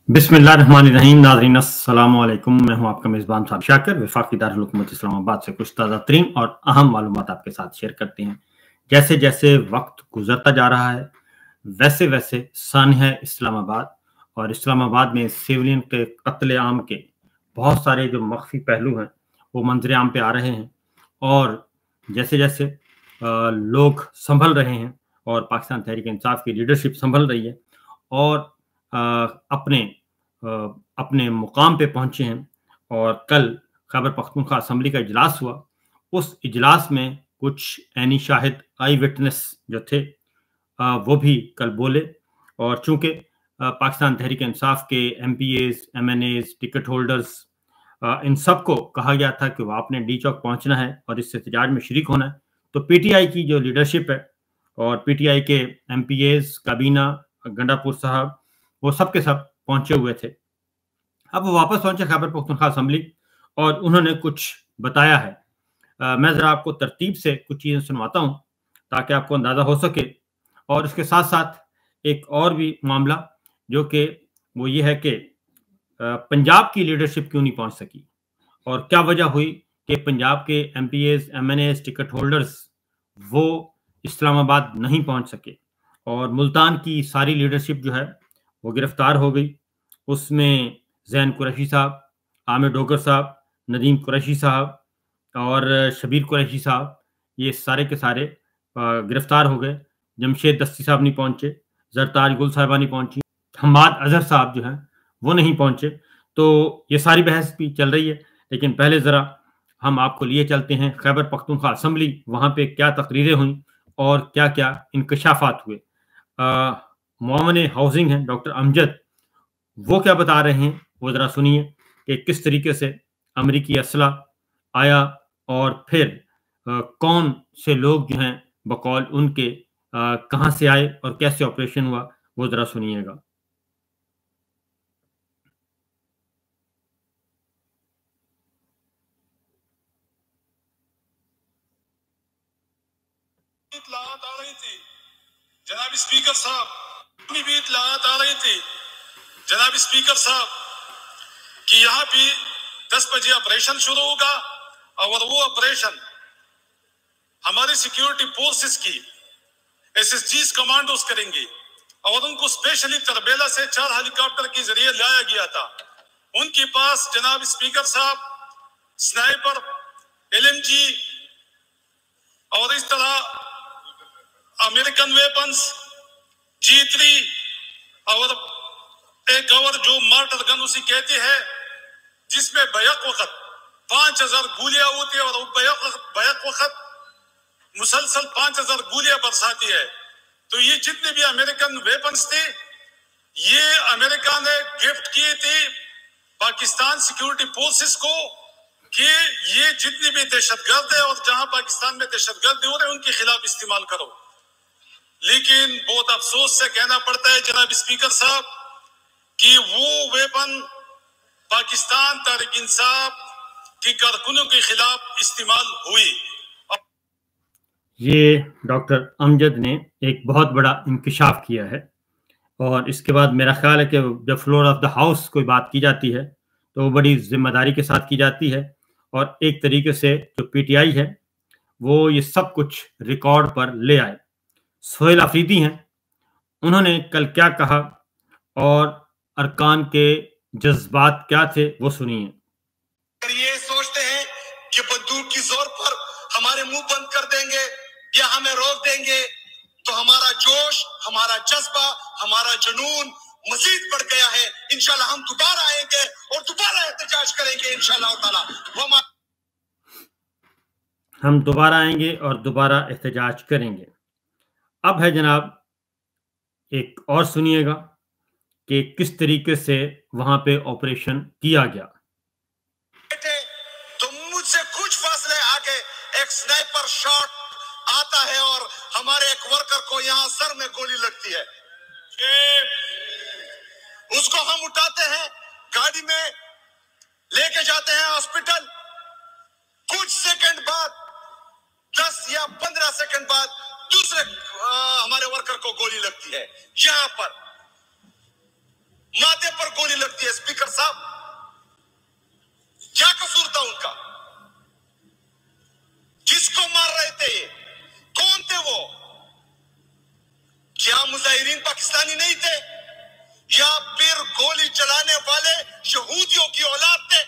बिस्मिल्लाहिर्रहमानिर्रहीम। नाज़रीन अस्सलामु अलैकुम। मैं हूं आपका मेज़बान साहब शाकिर। वफाकी दारुल हुकूमत इस्लामाबाद से कुछ ताज़ा तरीन और अहम मालूमात आपके साथ शेयर करते हैं। जैसे जैसे वक्त गुजरता जा रहा है वैसे वैसे सानिया इस्लामाबाद और इस्लामाबाद में सिविलियन के कत्ले आम के बहुत सारे जो मख्फी पहलू हैं वो मंजर आम पे आ रहे हैं। और जैसे जैसे लोग संभल रहे हैं और पाकिस्तान तहरीक इंसाफ की लीडरशिप संभल रही है और अपने अपने मुकाम पे पहुंचे हैं। और कल खैबर पख्तूनख्वा असम्बली का इजलास हुआ। उस इजलास में कुछ ऐनी शाहिद आई विटनेस जो थे वो भी कल बोले। और चूंकि पाकिस्तान तहरीक इंसाफ के MPAs, MNAs, ticket holders in सबको कहा गया था कि वो आपने डी चौक पहुंचना है और इस एहतजाज में शरीक होना है, तो PTI की जो लीडरशिप है और PTI के MPAs, काबीना, गंडापुर साहब, वो सब के सब पहुंचे हुए थे। अब वो वापस पहुंचे खैबर पख्तूनख्वा असम्बली और उन्होंने कुछ बताया है। मैं ज़रा आपको तरतीब से कुछ चीज़ें सुनवाता हूं ताकि आपको अंदाज़ा हो सके। और इसके साथ साथ एक और भी मामला जो कि वो ये है कि पंजाब की लीडरशिप क्यों नहीं पहुंच सकी और क्या वजह हुई कि पंजाब के MPAs, MNAs, टिकट होल्डर्स वो इस्लामाबाद नहीं पहुंच सके और मुल्तान की सारी लीडरशिप जो है वो गिरफ्तार हो गई। उसमें जैन कुरैशी साहब, आमिर डोगर साहब, नदीम कुरैशी साहब और शबीर कुरैशी साहब, ये सारे के सारे गिरफ्तार हो गए। जमशेद दस्ती साहब नहीं पहुंचे, जरताज गुल साहिबा नहीं पहुंची, हम्माद अजहर साहब जो हैं वो नहीं पहुंचे। तो ये सारी बहस भी चल रही है, लेकिन पहले ज़रा हम आपको लिए चलते हैं खैबर पख्तूनख्वा असम्बली, वहाँ पे क्या तकरीरें हुई और क्या क्या इंकशाफात हुए। मुआवन हाउसिंग हैं डॉक्टर अमजद, वो क्या बता रहे हैं वो ज़रा सुनिए कि किस तरीके से अमरीकी असला आया और फिर कौन से लोग जो हैं बकौल उनके कहाँ से आए और कैसे ऑपरेशन हुआ, वो ज़रा सुनिएगा। इत्तलात आ रही थी जनाब स्पीकर साहब, भी इत्तलात आ रही थी जनाब स्पीकर साहब कि यहाँ भी 10 बजे ऑपरेशन शुरू होगा और वो ऑपरेशन हमारे सिक्योरिटी फोर्सेस की SSGs कमांडोज करेंगे और उनको स्पेशली तरबेला से 4 हेलीकॉप्टर के जरिए लाया गया था। उनके पास जनाब स्पीकर साहब स्नाइपर, LMG और इस तरह अमेरिकन वेपन्स, G3 और एक और जो मार्टर गन उसी कहते हैं, जिसमें बैक वक्त 5000 गोलियां होती है और बैक वक्त मुसलसल 5000 गोलियां बरसाती है। तो ये जितने भी अमेरिकन वेपन्स थे ये अमेरिका ने गिफ्ट किए थे पाकिस्तान सिक्योरिटी फोर्सेस को कि ये जितने भी दहशतगर्द है और जहां पाकिस्तान में दहशतगर्द हो रहे हैं उनके खिलाफ इस्तेमाल करो। लेकिन बहुत अफसोस से कहना पड़ता है जनाब स्पीकर साहब कि वो वेपन पाकिस्तान तहरीक इंसाफ की कारकुनों के खिलाफ इस्तेमाल हुई। ये डॉक्टर अमजद ने एक बहुत बड़ा इंकशाफ किया है और इसके बाद मेरा ख्याल है कि जब फ्लोर ऑफ द हाउस कोई बात की जाती है तो वो बड़ी जिम्मेदारी के साथ की जाती है और एक तरीके से जो PTI है वो ये सब कुछ रिकॉर्ड पर ले आए। सोहेल अफरीदी हैं, उन्होंने कल क्या कहा और अरकान के जज्बात क्या थे वो सुनिए। ये सोचते हैं कि बंदूक की जोर पर हमारे मुंह बंद कर देंगे या हमें रोक देंगे तो हमारा जोश, हमारा जज्बा, हमारा जुनून मजीद बढ़ गया है। इंशाल्लाह हम दोबारा आएंगे और दोबारा एहतजाज करेंगे इंशाल्लाह ताला। हम दोबारा आएंगे और दोबारा एहतजाज करेंगे। अब है जनाब एक और सुनिएगा कि किस तरीके से वहां पे ऑपरेशन किया गया। तो मुझसे कुछ फासले आगे एक स्नाइपर शॉट आता है और हमारे एक वर्कर को यहाँ सर में गोली लगती है। उसको हम उठाते हैं, गाड़ी में लेके जाते हैं हॉस्पिटल। कुछ सेकंड बाद, 10 या 15 सेकंड बाद दूसरे हमारे वर्कर को गोली लगती है। यहाँ पर माथे पर गोली लगती है। स्पीकर साहब, क्या कसूर था उनका? किसको मार रहे थे ये? कौन थे वो? क्या मुजाहिरीन पाकिस्तानी नहीं थे, या फिर गोली चलाने वाले यहूदियों की औलाद थे?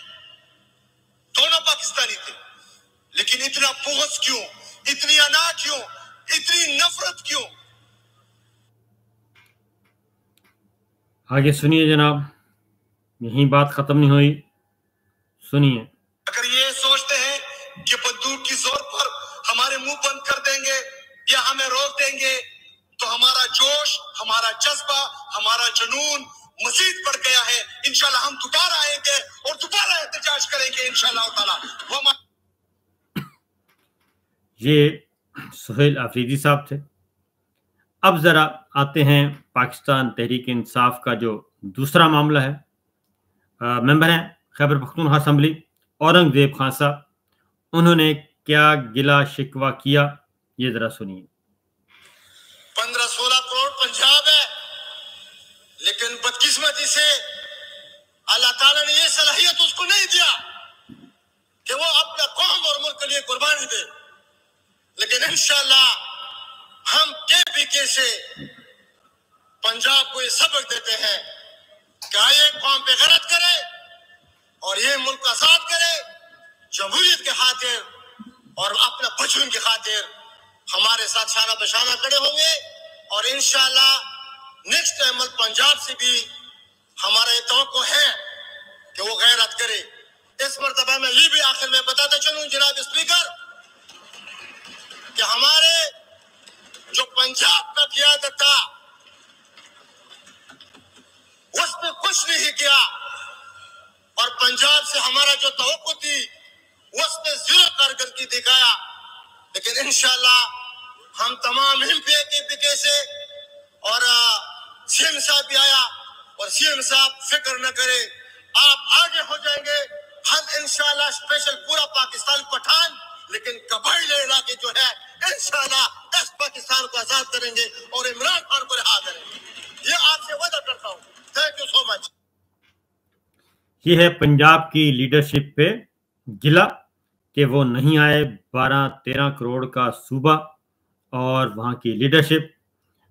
दोनों पाकिस्तानी थे, लेकिन इतना बुग़्ज़ क्यों, इतनी अना क्यों, इतनी नफरत क्यों? आगे सुनिए जनाब, यही बात खत्म नहीं हुई, सुनिए। अगर ये सोचते हैं कि बंदूक की जोर पर हमारे मुंह बंद कर देंगे या हमें रोक देंगे, तो हमारा जोश, हमारा जज्बा, हमारा जुनून मजीद बढ़ गया है। इंशाल्लाह हम दोबारा आएंगे और दोबारा एहतजाज करेंगे इंशाल्लाह ताला। ये सुहेल आफरीदी साहब थे। अब जरा आते हैं पाकिस्तान तहरीक इंसाफ का जो दूसरा मामला है। मेंबर हैं खैबर पख्तूनख्वा असम्बली औरंगजेब खान साहब, उन्होंने क्या गिला शिकवा किया, ये जरा सुनिए। 15-16 करोड़ पंजाब है, लेकिन बदकिस्मती से अल्लाह ताला ने ये सलाहियत उसको नहीं दिया कि वो अपना कौम और मुल्क के लिए कुर्बानी दे। लेकिन इंशाल्लाह हम केपीके से पंजाब को ये सबक देते हैं कि ये कौम पे गलत करे और ये मुल्क आजाद करे, जमहूरियत के खातिर और अपना बचपन की खातिर हमारे साथ शाना बशाना खड़े होंगे। और इंशाल्लाह नेक्स्ट अहमद पंजाब से भी हमारा ये तवक्को है कि वो गैरत करे। इस मर्तबा में ये भी आखिर में बताता चलूं जनाब स्पीकर कि हमारे जो पंजाब का क़यादत था उसने कुछ नहीं किया, और पंजाब से हमारा जो तवक्को थी उसने ज़ीरो कारकर्दगी दिखाया। लेकिन इंशाल्लाह हम तमाम केपीके से, और सीएम साहब भी आया, और सीएम साहब फिक्र न करे, आप आगे हो जाएंगे। हम इंशाल्लाह स्पेशल पूरा पाकिस्तान पठान, लेकिन कबाइली इलाके जो है इंशाल्लाह इस पाकिस्तान को आजाद करेंगे और इमरान खान को रिहा करेंगे। ये आपसे वादा करता हूँ। Thank you so much. ये है पंजाब की लीडरशिप पे गिला कि वो नहीं आए 12-13 करोड़ का सूबा और वहाँ की लीडरशिप।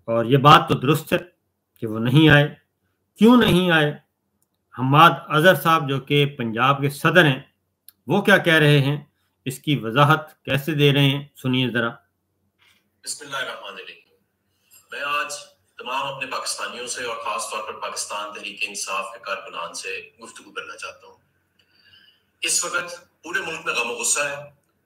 और ये बात तो दुरुस्त है कि वो नहीं आए। क्यों नहीं आए? हम्माद अजहर साहब जो कि पंजाब के सदर हैं, वो क्या कह रहे हैं, इसकी वजाहत कैसे दे रहे हैं, सुनिए जरा। बिस्मिल्लाहिर्रहमानिर्रहीम। मैं आज तमाम अपने पाकिस्तानियों से और खास तौर पर पाकिस्तान तहरीक इंसाफ के कारकुनान से गुफ्तगू करना चाहता हूँ। इस वक्त पूरे मुल्क में गम गुस्सा है।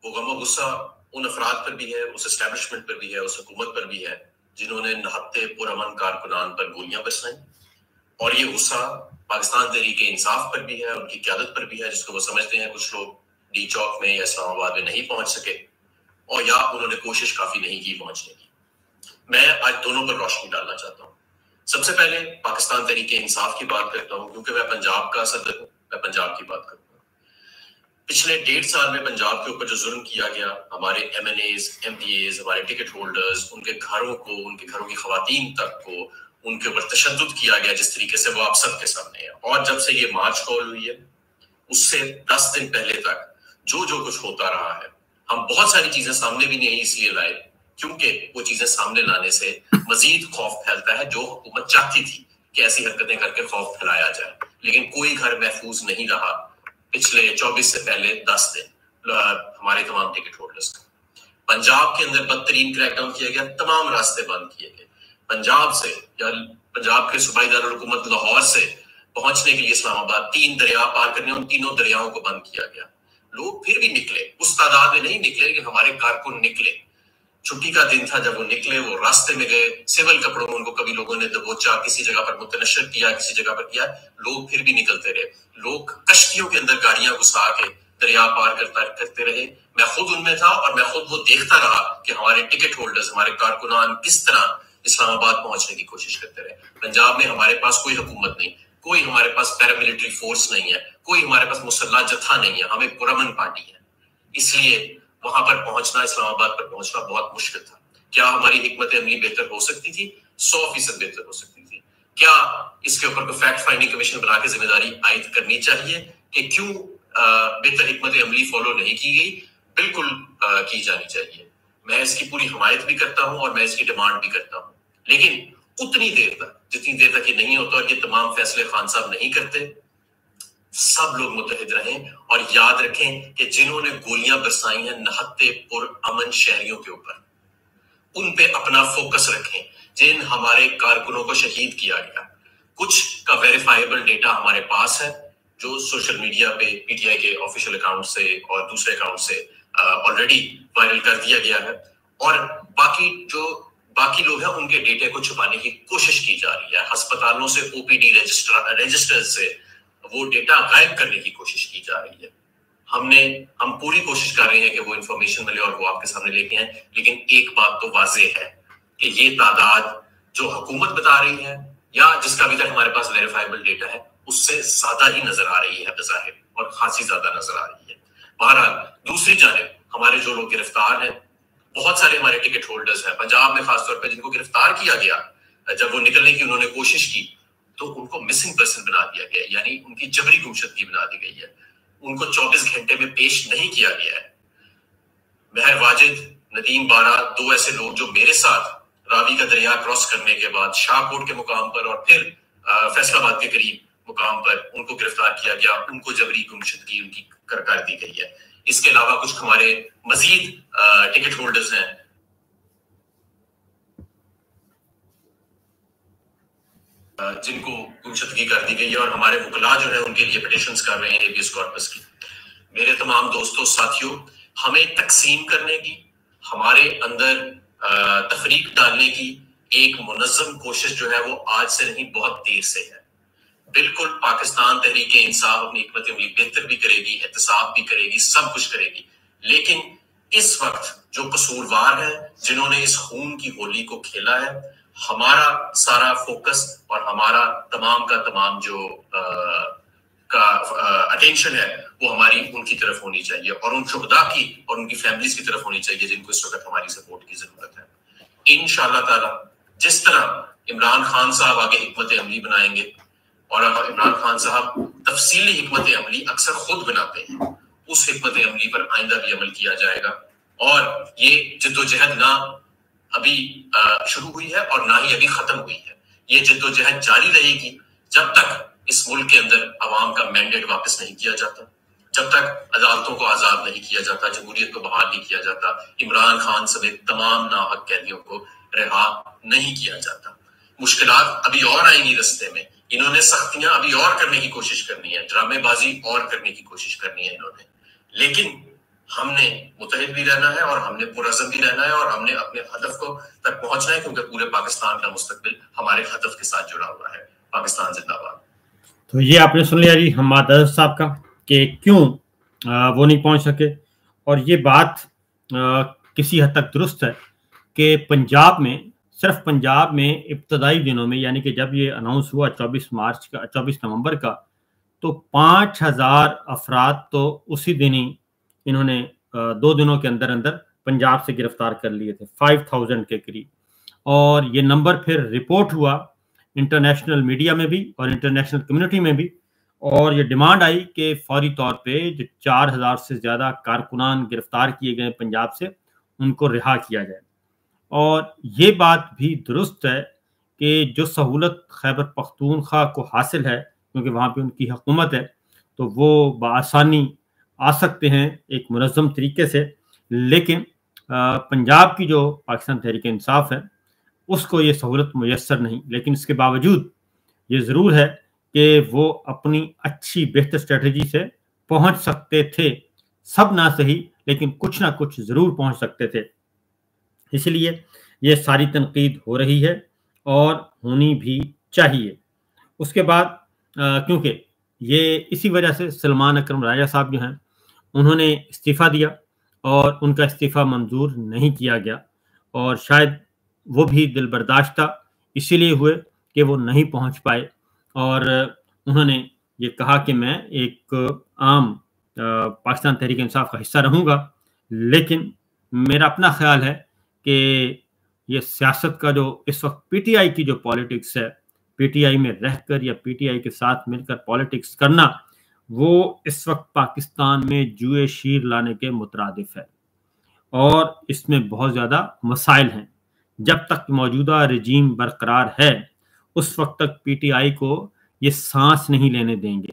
वो गम गुस्सा उन अफराद पर भी है, उस एस्टेब्लिशमेंट पर भी है, उस हुकूमत पर भी है जिन्होंने नहत्ते पुरअमन कारकुनान पर गोलियां बरसाई, और ये गुस्सा पाकिस्तान तहरीक इंसाफ पर भी है, उनकी क़यादत पर भी है, जिसको वो समझते हैं कुछ लोग डी चौक में या इस्लामाबाद में नहीं पहुंच सके, और या उन्होंने कोशिश काफी नहीं की पहुंचने की। मैं आज दोनों पर रोशनी डालना चाहता हूँ। सबसे पहले पाकिस्तान तहरीक इंसाफ की बात करता हूँ, क्योंकि मैं पंजाब का सदर हूँ, मैं पंजाब की बात करता हूँ। पिछले 1.5 साल में पंजाब के ऊपर जो जुल्म किया गया, हमारे MNAs, MPAs, हमारे टिकट होल्डर्स, उनके घरों को, उनके घरों की खवातीन तक को उनके ऊपर तशद्दुद किया गया, जिस तरीके से वो आप सबके सामने है। और जब से ये मार्च कॉल हुई है, उससे 10 दिन पहले तक जो जो कुछ होता रहा है, हम बहुत सारी चीजें सामने भी नहीं इसलिए लाए क्योंकि वो चीजें सामने लाने से मजीद खौफ फैलता है, जो हुकूमत चाहती थी कि ऐसी हरकतें करके खौफ फैलाया जाए। लेकिन कोई घर महफूज नहीं रहा पिछले 24 से पहले 10 दिन हमारे तमाम टिकट होल्डर्स का। पंजाब के अंदर बदतरीन क्रैकडाउन किया गया, तमाम रास्ते बंद किए गए। पंजाब से या पंजाब के सूबाई दारुल हुकूमत लाहौर से पहुंचने के लिए इस्लामाबाद 3 दरिया पार करने, उन तीनों दरियाओं को बंद किया गया। लोग फिर भी निकले, उस तादाद में नहीं निकले, लेकिन हमारे कारकुन निकले। छुट्टी का दिन था जब वो निकले, वो रास्ते में गए, सिविल कपड़ों में उनको कभी लोगों ने दबोचा, किसी जगह पर मुतनशर किया, किसी जगह पर किया, लोग फिर भी निकलते रहे। लोग कश्तियों के अंदर गाड़ियां घुसा के दरिया पार करते रहे। मैं खुद उनमें था और मैं खुद वो देखता रहा कि हमारे टिकट होल्डर्स, हमारे कारकुनान किस तरह इस्लामाबाद पहुंचने की कोशिश करते रहे। पंजाब में हमारे पास कोई हुकूमत नहीं, कोई हमारे पास पैरामिलिट्री फोर्स नहीं है, कोई हमारे पास मुसल्ला जत्था नहीं है, हमें पुरअमन पार्टी है। इसलिए वहां पर पहुंचना, इस्लामाबाद पर पहुंचना बहुत मुश्किल था। क्या हमारी हिकमत अमली बेहतर हो सकती थी? 100% बेहतर हो सकती थी। کیا اس کے اوپر کوئی فیکٹ فائنڈنگ کمیشن بنا کے ذمہ داری عائد کرنی چاہیے کہ کیوں بہتر حکمت عملی فالو نہیں کی گئی؟ بالکل کی جانی چاہیے. میں اس کی پوری حمایت بھی کرتا ہوں اور میں اس کی ڈیمانڈ بھی کرتا ہوں، لیکن اتنی دیر تک جتنی دیر تک یہ نہیں ہوتا اور یہ تمام فیصلے خان صاحب نہیں کرتے، سب لوگ متحد رہیں اور یاد رکھیں کہ جنہوں نے گولیاں برسائی ہیں نہتے پر امن شہریوں کے اوپر، ان پہ اپنا فوکس رکھیں. جن ہمارے کارکنوں کو شہید کیا گیا، کچھ کا ویریفائیبل ڈیٹا ہمارے پاس ہے جو سوشل میڈیا پہ پی ٹی آئی کے آفیشیل اکاؤنٹ سے اور دوسرے اکاؤنٹ سے آلریڈی وائرل کر دیا گیا ہے، اور باقی لوگ ہیں ان کے ڈیٹا کو چھپانے کی کوشش کی جا رہی ہے. ہسپتالوں سے او پی ڈی رجسٹر سے وہ ڈیٹا غائب کرنے کی کوشش کی جا رہی ہے. ہم پوری کوشش کر رہے ہیں کہ وہ انفارمیشن ملے اور وہ آپ کے سامنے لے کے آئیں، لیکن ایک بات تو واضح ہے کہ یہ تعداد جو حکومت بتا رہی ہے یا جس کا ابھی تک ہمارے پاس ویریفائیبل ڈیٹا ہے اس سے زیادہ ہی نظر آ رہی ہے بظاہر، اور خاصی زیادہ نظر آ رہی ہے. بہرحال دوسری جانب ہمارے جو لوگ گرفتار ہیں، بہت سارے ہمارے ٹکٹ ہولڈرز ہیں پنجاب میں خاص طور پہ جن کو گرفتار کیا گیا، جب وہ نکلنے کی انہوں نے کوشش کی تو ان کو مسنگ پرسن بنا دیا گیا، یعنی ان کی جبری گمشدگی بنا دی گئی ہے. ان کو 24 گھنٹے میں پیش نہیں کیا گیا ہے. مہر واجد، ندیم بارہ، دو ایسے لوگ جو میرے ساتھ راوی کا دریا کراس کرنے کے بعد شاہ کوٹ کے مقام پر اور پھر فیصل آباد کے قریب مقام پر ان کو گرفتار کیا گیا، ان کو جبری گمشدگی ان کی کر دی گئی ہے. اس کے علاوہ کچھ ہمارے مزید ٹکٹ ہولڈرز ہیں جن کو گمشدگی کر دی گئی ہے، اور ہمارے وکلاء جو ہے ان کے لیے پٹیشنز کر رہے ہیں ہیبیس کارپس کی. میرے تمام دوستوں ساتھیوں، ہمیں تقسیم کرنے کی، ہمارے اندر تفریق ڈالنے کی ایک منظم کوشش جو ہے وہ آج سے نہیں بہت دیر سے ہے. بالکل پاکستان تحریک انصاف اپنی حکمت عملی بہتر بھی کرے گی، احتساب بھی کرے گی، سب کچھ کرے گی، لیکن اس وقت جو قصوروار ہیں جنہوں نے اس خون کی ہولی کو کھیلا ہے، ہمارا سارا فوکس اور ہمارا تمام کا تمام جو اٹینشن ہے وہ ہماری ان کی طرف ہونی چاہیے، اور ان شہداء کی اور ان کی فیملیز کی طرف ہونی چاہیے جن کو اس وقت ہماری سپورٹ کی ضرورت ہے. انشاءاللہ تعالی جس طرح عمران خان صاحب آگے حکمت عملی بنائیں گے، اور عمران خان صاحب تفصیلی حکمت عملی اکثر خود بناتے ہیں، اس حکمت عملی پر آئندہ بھی عمل کیا جائے گا. اور یہ جدوجہد نہ ابھی شروع ہوئی ہے اور نہ ہی ابھی ختم ہوئی ہے. یہ جدوجہد جاری رہے گی جب تک اس ملک کے اندر عوام کا مینڈیٹ واپس نہیں کیا جاتا، جب تک عدالتوں کو آزاد نہیں کیا جاتا، جمہوریت کو بحال نہیں کیا جاتا، عمران خان سمیت تمام ناحق قیدیوں کو رہا نہیں کیا جاتا. مشکلات ابھی اور آئیں گی رستے میں، انہوں نے سختیاں ابھی اور کرنے کی کوشش کرنی ہے، ڈرامے بازی اور کرنے کی کوشش کرنی ہے انہوں نے، لیکن ہم نے متحد بھی رہنا ہے اور ہم نے پرعزم بھی رہنا ہے اور ہم نے اپنے ہدف کو تک پہنچنا ہے، کیونکہ پورے پاکستان کا مستقبل ہمارے ہدف کے ساتھ جڑا ہوا ہے. پاکستان زندہ باد. تو یہ آپ نے سن لیا جی حماد اظہر صاحب کا کہ کیوں وہ نہیں پہنچ سکے، اور یہ بات کسی حد تک درست ہے کہ پنجاب میں، صرف پنجاب میں ابتدائی دنوں میں، یعنی کہ جب یہ اناؤنس ہوا 24 نومبر کا، تو 5000 افراد تو اسی دن ہی انہوں نے 2 دنوں کے اندر پنجاب سے گرفتار کر لیے تھے، 5000 کے قریب. اور یہ نمبر پھر رپورٹ ہوا انٹرنیشنل میڈیا میں بھی اور انٹرنیشنل کمیونٹی میں بھی، اور یہ ڈیمانڈ آئی کہ فوری طور پہ جو 4000 سے زیادہ کارکنان گرفتار کیے گئے پنجاب سے ان کو رہا کیا جائے. اور یہ بات بھی درست ہے کہ جو سہولت خیبر پختونخوا کو حاصل ہے، کیونکہ وہاں پہ ان کی حکومت ہے، تو وہ بآسانی آ سکتے ہیں ایک منظم طریقے سے، لیکن پنجاب کی جو پاکستان تحریک انصاف ہے اس کو یہ سہولت میسر نہیں. لیکن اس کے باوجود یہ ضرور ہے کہ وہ اپنی اچھی بہتر اسٹریٹجی سے پہنچ سکتے تھے، سب نہ صحیح لیکن کچھ نہ کچھ ضرور پہنچ سکتے تھے. اس لیے یہ ساری تنقید ہو رہی ہے اور ہونی بھی چاہیے. اس کے بعد کیونکہ یہ اسی وجہ سے سلمان اکرم راجہ صاحب جو ہیں انہوں نے استعفیٰ دیا اور ان کا استعفیٰ منظور نہیں کیا گیا، اور شاید وہ بھی دل برداشتہ اسی لیے ہوئے کہ وہ نہیں پہنچ پائے، اور انہوں نے یہ کہا کہ میں ایک عام پاکستان تحریک انصاف کا حصہ رہوں گا، لیکن میرا اپنا خیال ہے کہ یہ سیاست کا جو اس وقت پی ٹی آئی کی جو پالیٹکس ہے पीटीआई में रहकर या पीटीआई के साथ मिलकर पॉलिटिक्स करना वो इस वक्त पाकिस्तान में जुए शीर लाने के मुतरादिफ है और इसमें बहुत ज़्यादा मसाइल हैं। जब तक मौजूदा रजीम बरकरार है उस वक्त तक पीटीआई को ये सांस नहीं लेने देंगे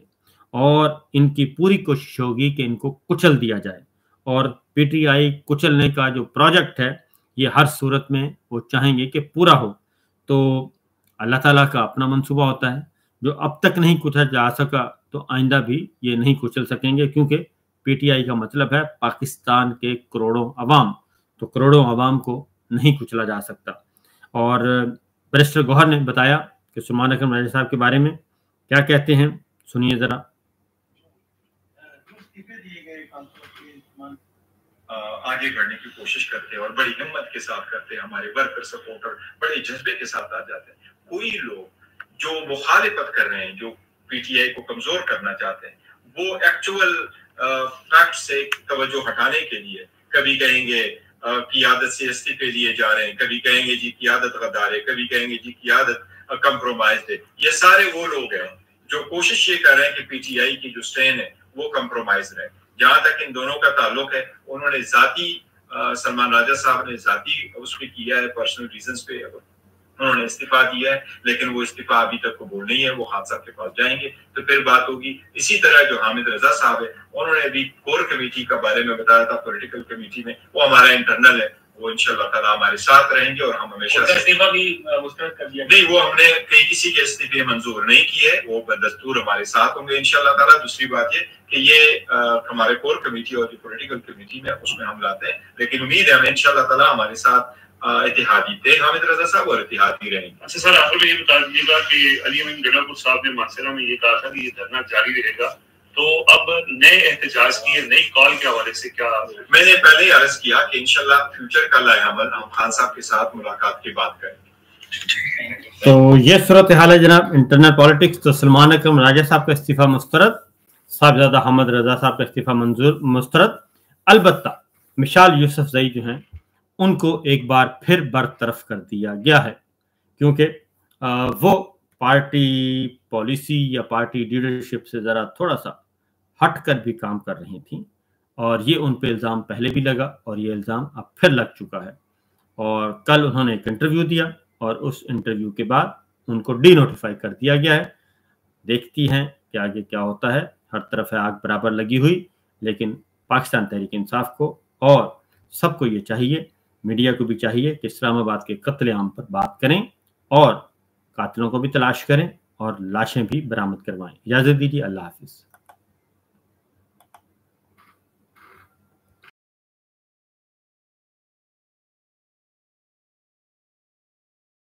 और इनकी पूरी कोशिश होगी कि इनको कुचल दिया जाए। और पीटीआई कुचलने का जो प्रोजेक्ट है ये हर सूरत में वो चाहेंगे कि पूरा हो। तो अल्लाह ताला का अपना मंसूबा होता है, जो अब तक नहीं कुचल जा सका तो आइंदा भी ये नहीं कुचल सकेंगे, क्योंकि पीटीआई का मतलब है पाकिस्तान के करोड़ों अवाम, तो करोड़ों अवाम को नहीं कुचला जा सकता। और बैरिस्टर गौहर ने बताया कि सुलेमान अकरम राजा साहब के बारे में क्या कहते हैं, सुनिए जरा। आगे बढ़ने की कोशिश करते हैं और बड़ी हिम्मत के साथ करते हैं, हमारे वर्कर सपोर्टर बड़े जज्बे के साथ आ जाते हैं। कोई लोग जो मुखालिफत कर रहे हैं, जो पीटीआई को कमजोर करना चाहते हैं, वो एक्चुअल फैक्ट से तवज्जो हटाने के लिए कभी कहेंगे क़ियादत से इस्तीफे लिए जा रहे हैं, कभी कहेंगे जी क़ियादत गद्दार है, कभी कहेंगे जी क़ियादत कंप्रोमाइज है। ये सारे वो लोग हैं जो कोशिश ये कर रहे हैं कि पीटीआई की जो स्टैंड है वो कंप्रोमाइज रहे। जहां तक इन दोनों का ताल्लुक है, उन्होंने जाती सलमान राजा साहब ने जाती उस पे किया है, पर्सनल रीजंस पे उन्होंने इस्तीफा दिया है, लेकिन वो इस्तीफा अभी तक कबूल नहीं है। वो खान साहब के पास जाएंगे तो फिर बात होगी। इसी तरह जो हामिद रजा साहब है, उन्होंने अभी कोर कमेटी के बारे में बताया था, पॉलिटिकल कमेटी में, वो हमारा इंटरनल है, वो इंशाल्लाह ताला हमारे साथ रहेंगे और हम हमेशा इस्तीफा भी मुस्तरद कर दिया नहीं, वो हमने कहीं किसी के इस्तीफे मंजूर नहीं किए, वो बदस्तूर हमारे साथ होंगे इंशाल्लाह ताला। दूसरी बात ये कि ये हमारे कोर कमेटी और जो पॉलिटिकल कमेटी में उसमें हम लाते हैं, लेकिन उम्मीद है हमें इंशाल्लाह ताला हमारे साथ इत्तेहादी थे हामिद रजा साहब और इत्तेहादी रहेंगे। अच्छा सर, आखिर में ये बता दीजिएगा कि अली अमीन गणापुर साहब ने मासिरा में ये कहा था कि ये धरना जारी रहेगा, तो अब नए एहतजाज की नई कॉल के हवाले से क्या? मैंने पहले ही अर्ज किया कि इंशाल्लाह फ्यूचर का लाएअमल हम खान साहब के साथ मुलाकात के बाद करेंगे। तो ये सूरत हाल है जनाब इंटरनल पॉलिटिक्स। तो सुलेमान अकरम राजा साहब का इस्तीफा मुस्तरद, साहबजादा हामिद रजा साहब का इस्तीफा मंजूर मुस्तरद। अलबत्ता मिसाल यूसुफजई जो हैं उनको एक बार फिर बरतरफ कर दिया गया है, क्योंकि वो पार्टी पॉलिसी या पार्टी लीडरशिप से ज़रा थोड़ा सा हट कर भी काम कर रही थी और ये उन पे इल्ज़ाम पहले भी लगा और ये इल्ज़ाम अब फिर लग चुका है। और कल उन्होंने एक इंटरव्यू दिया और उस इंटरव्यू के बाद उनको डी नोटिफाई कर दिया गया है। देखती हैं कि आगे क्या होता है। हर तरफ है आग बराबर लगी हुई, लेकिन पाकिस्तान तहरीक इंसाफ को और सबको ये चाहिए, मीडिया को भी चाहिए कि इस्लामाबाद के कत्लेआम पर बात करें और कातिलों को भी तलाश करें और लाशें भी बरामद करवाएं। इजाज़त दीजिए, अल्लाह हाफिज़।